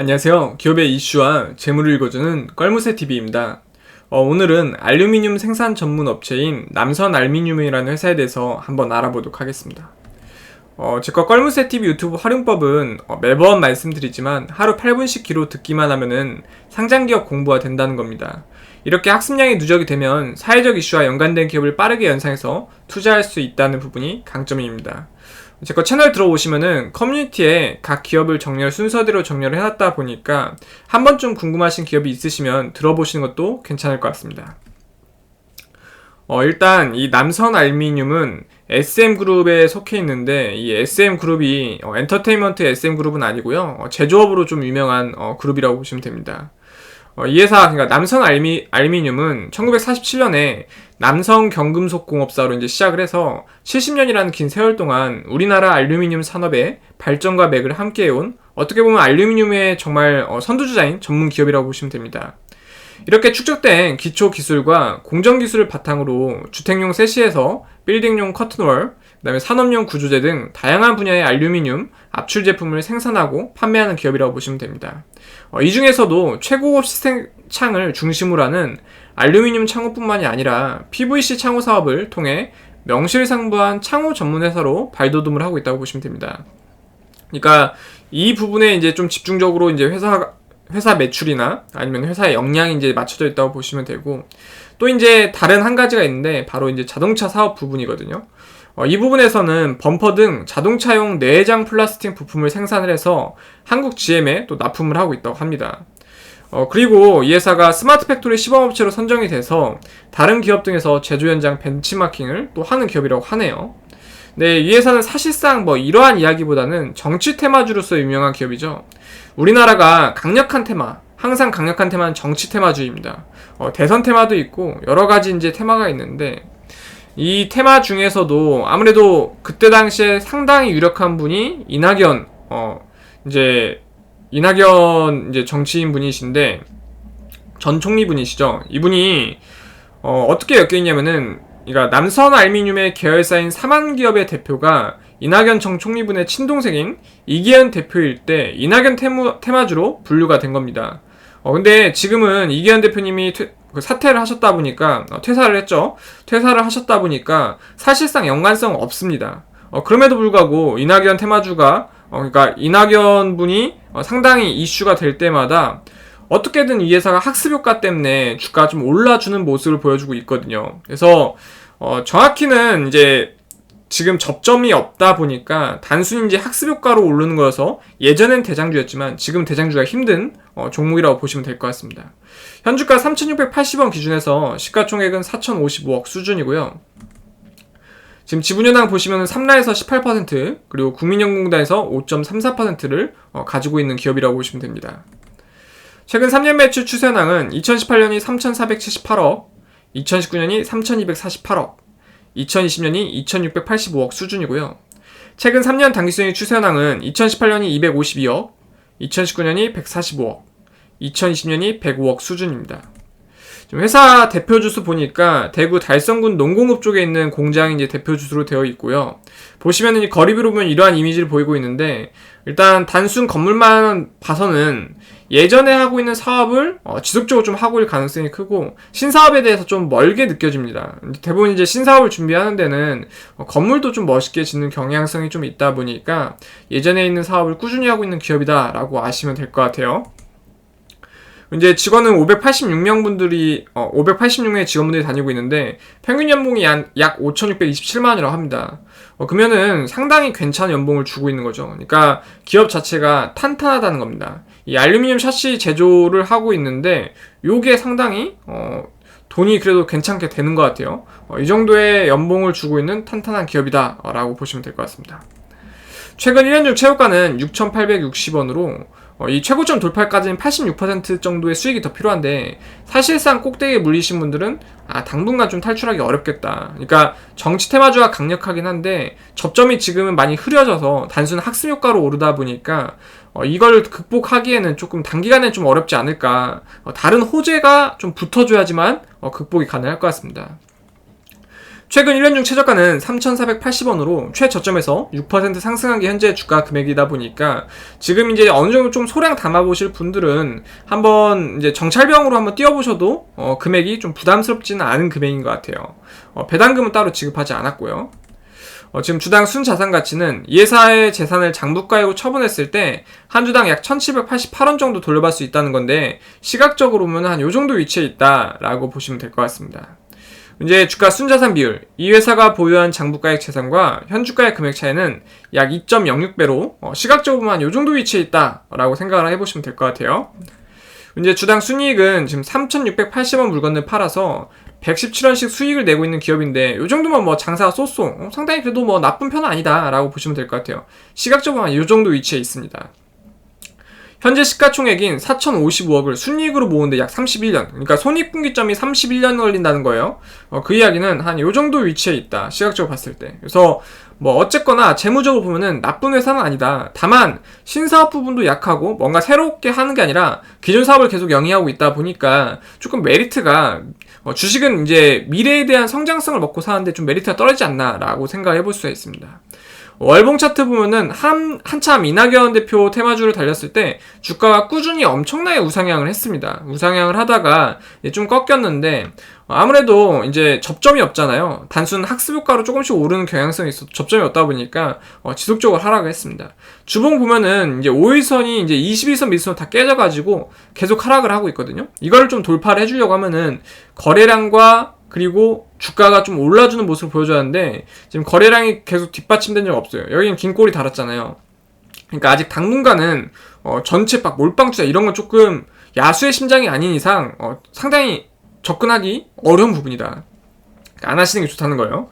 안녕하세요. 기업의 이슈와 재무를 읽어주는 껄무새TV입니다. 오늘은 알루미늄 생산 전문 업체인 남선알미늄이라는 회사에 대해서 한번 알아보도록 하겠습니다. 제가 껄무새TV 유튜브 활용법은 매번 말씀드리지만 하루 8분씩 귀로 듣기만 하면은 상장기업 공부가 된다는 겁니다. 이렇게 학습량이 누적이 되면 사회적 이슈와 연관된 기업을 빠르게 연상해서 투자할 수 있다는 부분이 강점입니다. 제거 채널 들어오시면은 커뮤니티에 각 기업을 순서대로 정렬을 해놨다 보니까 한 번쯤 궁금하신 기업이 있으시면 들어보시는 것도 괜찮을 것 같습니다. 일단 이 남선알미늄은 SM그룹에 속해 있는데 이 SM그룹이 엔터테인먼트 SM그룹은 아니고요. 제조업으로 좀 유명한 그룹이라고 보시면 됩니다. 이 회사, 그러니까 남선알미늄은 1947년에 남성경금속공업사로 이제 시작을 해서 70년이라는 긴 세월 동안 우리나라 알루미늄 산업의 발전과 맥을 함께 해온 어떻게 보면 알루미늄의 정말 선두주자인 전문 기업이라고 보시면 됩니다. 이렇게 축적된 기초 기술과 공정 기술을 바탕으로 주택용 세시에서 빌딩용 커튼월, 그다음에 산업용 구조재 등 다양한 분야의 알루미늄 압출 제품을 생산하고 판매하는 기업이라고 보시면 됩니다. 이 중에서도 최고급 시스템 창을 중심으로 하는 알루미늄 창호뿐만이 아니라 PVC 창호 사업을 통해 명실상부한 창호 전문 회사로 발돋움을 하고 있다고 보시면 됩니다. 그러니까 이 부분에 이제 좀 집중적으로 이제 회사 매출이나 아니면 회사의 역량이 이제 맞춰져 있다고 보시면 되고, 또 이제 다른 한 가지가 있는데 바로 이제 자동차 사업 부분이거든요. 이 부분에서는 범퍼 등 자동차용 내장 플라스틱 부품을 생산을 해서 한국 GM에 또 납품을 하고 있다고 합니다. 그리고 이 회사가 스마트 팩토리 시범업체로 선정이 돼서 다른 기업 등에서 제조 현장 벤치마킹을 또 하는 기업이라고 하네요. 네, 이 회사는 사실상 이러한 이야기보다는 정치 테마주로서 유명한 기업이죠. 우리나라가 강력한 테마, 항상 강력한 테마는 정치 테마주의입니다. 대선 테마도 있고 여러 가지 이제 테마가 있는데, 이 테마 중에서도 아무래도 그때 당시에 상당히 유력한 분이 이낙연 이제 정치인 분이신데, 전 총리 분이시죠. 이분이 어떻게 엮여 있냐면은, 그러니까 남선알미늄의 계열사인 사만기업의 대표가 이낙연 전 총리분의 친동생인 이기현 대표일 때 이낙연 테마주로 분류가 된 겁니다. 근데 지금은 이기현 대표님이 사퇴를 하셨다 보니까 퇴사를 했죠. 퇴사를 하셨다 보니까 사실상 연관성 없습니다. 그럼에도 불구하고 이낙연 테마주가 그러니까 이낙연 분이 상당히 이슈가 될 때마다 어떻게든 이 회사가 학습 효과 때문에 주가가 좀 올라주는 모습을 보여주고 있거든요. 그래서 정확히는 이제 지금 접점이 없다 보니까 단순히 이제 학습 효과로 오르는 거여서 예전엔 대장주였지만 지금 대장주가 힘든 종목이라고 보시면 될 것 같습니다. 현주가 3,680원 기준에서 시가총액은 4,055억 수준이고요. 지금 지분여당 보시면 삼라에서 18%, 그리고 국민연금공단에서 5.34%를 가지고 있는 기업이라고 보시면 됩니다. 최근 3년 매출 추세현황은 2018년이 3,478억, 2019년이 3,248억, 2020년이 2,685억 수준이고요. 최근 3년 당기순이익 추세현황은 2018년이 252억, 2019년이 145억, 2020년이 105억 수준입니다. 회사 대표 주수 보니까 대구 달성군 농공읍 쪽에 있는 공장이 이제 대표 주수로 되어 있고요. 보시면은 이 거리비로 보면 이러한 이미지를 보이고 있는데, 일단 단순 건물만 봐서는 예전에 하고 있는 사업을 지속적으로 좀 하고 있을 가능성이 크고, 신사업에 대해서 좀 멀게 느껴집니다. 대부분 이제 신사업을 준비하는 데는 건물도 좀 멋있게 짓는 경향성이 좀 있다 보니까 예전에 있는 사업을 꾸준히 하고 있는 기업이다 라고 아시면 될 것 같아요. 이제 직원은 586명의 직원분들이 다니고 있는데 평균 연봉이 약 5,627만 원이라고 합니다. 그러면은 상당히 괜찮은 연봉을 주고 있는 거죠. 그러니까 기업 자체가 탄탄하다는 겁니다. 이 알루미늄 샤시 제조를 하고 있는데 요게 상당히 돈이 그래도 괜찮게 되는 것 같아요. 이 정도의 연봉을 주고 있는 탄탄한 기업이다 라고 보시면 될 것 같습니다. 최근 1년 중 최고가는 6,860원으로 이 최고점 돌파까지는 86% 정도의 수익이 더 필요한데, 사실상 꼭대기에 물리신 분들은 당분간 좀 탈출하기 어렵겠다. 그러니까 정치 테마주가 강력하긴 한데 접점이 지금은 많이 흐려져서 단순 학습 효과로 오르다 보니까 이걸 극복하기에는 조금 단기간에 좀 어렵지 않을까. 다른 호재가 좀 붙어줘야지만 극복이 가능할 것 같습니다. 최근 1년 중 최저가는 3,480원으로 최저점에서 6% 상승한 게 현재 주가 금액이다 보니까 지금 이제 어느 정도 좀 소량 담아보실 분들은 한번 이제 정찰병으로 한번 뛰어보셔도 금액이 좀 부담스럽지는 않은 금액인 것 같아요. 배당금은 따로 지급하지 않았고요. 지금 주당 순자산 가치는 이 회사의 재산을 장부가액으로 처분했을 때 한 주당 약 1,788원 정도 돌려받을 수 있다는 건데 시각적으로 보면 한 요 정도 위치에 있다라고 보시면 될 것 같습니다. 이제 주가 순자산 비율, 이 회사가 보유한 장부가액 재산과 현주가의 금액 차이는 약 2.06배로 시각적으로 보면 요 정도 위치에 있다라고 생각을 해보시면 될 것 같아요. 이제 주당 순이익은 지금 3,680원 물건을 팔아서 117원씩 수익을 내고 있는 기업인데 요 정도면 뭐 장사가 쏘쏘 상당히 그래도 뭐 나쁜 편은 아니다 라고 보시면 될 것 같아요. 시각적으로 요 정도 위치에 있습니다. 현재 시가총액인 4,055억을 순이익으로 모으는데 약 31년, 그러니까 손익분기점이 31년 걸린다는 거예요. 그 이야기는 한 요 정도 위치에 있다, 시각적으로 봤을 때. 그래서 뭐 어쨌거나 재무적으로 보면은 나쁜 회사는 아니다. 다만 신사업 부분도 약하고 뭔가 새롭게 하는 게 아니라 기존 사업을 계속 영위하고 있다 보니까 조금 메리트가 주식은 이제 미래에 대한 성장성을 먹고 사는데 좀 메리트가 떨어지지 않나라고 생각을 해볼 수가 있습니다. 월봉 차트 보면은 한참 이낙연 대표 테마주를 달렸을 때 주가가 꾸준히 엄청나게 우상향을 했습니다. 우상향을 하다가 좀 꺾였는데 아무래도 이제 접점이 없잖아요. 단순 학습 효과로 조금씩 오르는 경향성이 있어도 접점이 없다 보니까 지속적으로 하락을 했습니다. 주봉 보면은 이제 5일선이 이제 21선 밑선 다 깨져가지고 계속 하락을 하고 있거든요. 이거를 좀 돌파를 해주려고 하면은 거래량과 그리고 주가가 좀 올라주는 모습을 보여줘야 하는데 지금 거래량이 계속 뒷받침된 적 없어요. 여기는 긴 꼬리 달았잖아요. 그러니까 아직 당분간은 전체 막 몰빵 투자 이런 건 조금 야수의 심장이 아닌 이상 상당히 접근하기 어려운 부분이다. 그러니까 안 하시는 게 좋다는 거예요.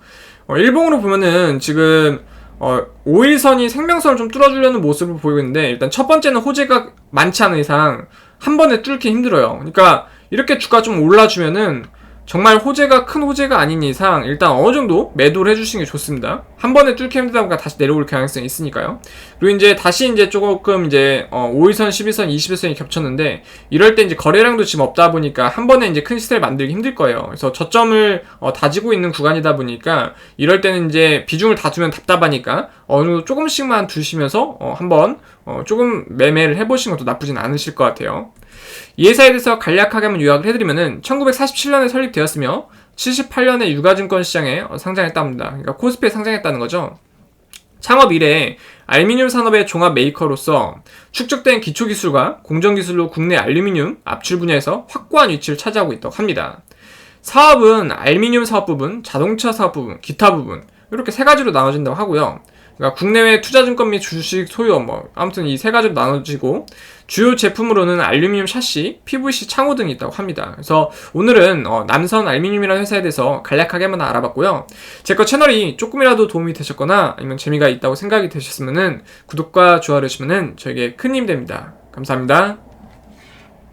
일봉으로 보면은 지금 5일선이 생명선을 좀 뚫어주려는 모습을 보이고 있는데 일단 첫 번째는 호재가 많지 않은 이상 한 번에 뚫기 힘들어요. 그러니까 이렇게 주가 좀 올라주면은 정말 호재가 큰 호재가 아닌 이상 일단 어느 정도 매도를 해주시는 게 좋습니다. 한 번에 뚫기 힘들다 보니까 다시 내려올 가능성이 있으니까요. 그리고 이제 다시 이제 조금 이제 5일선, 11선, 21선이 겹쳤는데 이럴 때 이제 거래량도 지금 없다 보니까 한 번에 이제 큰 시세를 만들기 힘들 거예요. 그래서 저점을 다지고 있는 구간이다 보니까 이럴 때는 이제 비중을 다 두면 답답하니까 어느 정도 조금씩만 두시면서 한번 조금 매매를 해보시는 것도 나쁘진 않으실 것 같아요. 이 회사에 대해서 간략하게 한번 요약을 해드리면은 1947년에 설립되었으며 78년에 유가증권 시장에 상장했다 합니다. 그러니까 코스피에 상장했다는 거죠. 창업 이래 알루미늄 산업의 종합 메이커로서 축적된 기초기술과 공정기술로 국내 알루미늄 압출 분야에서 확고한 위치를 차지하고 있다고 합니다. 사업은 알루미늄 사업 부분, 자동차 사업 부분, 기타 부분 이렇게 세 가지로 나눠진다고 하고요. 그러니까 국내외 투자증권 및 주식 소유업 아무튼 이 세 가지로 나눠지고 주요 제품으로는 알루미늄 샤시, PVC 창호 등이 있다고 합니다. 그래서 오늘은 남선 알루미늄이라는 회사에 대해서 간략하게만 알아봤고요. 제 거 채널이 조금이라도 도움이 되셨거나 아니면 재미가 있다고 생각이 되셨으면은 구독과 좋아요 해주시면은 저에게 큰 힘이 됩니다. 감사합니다.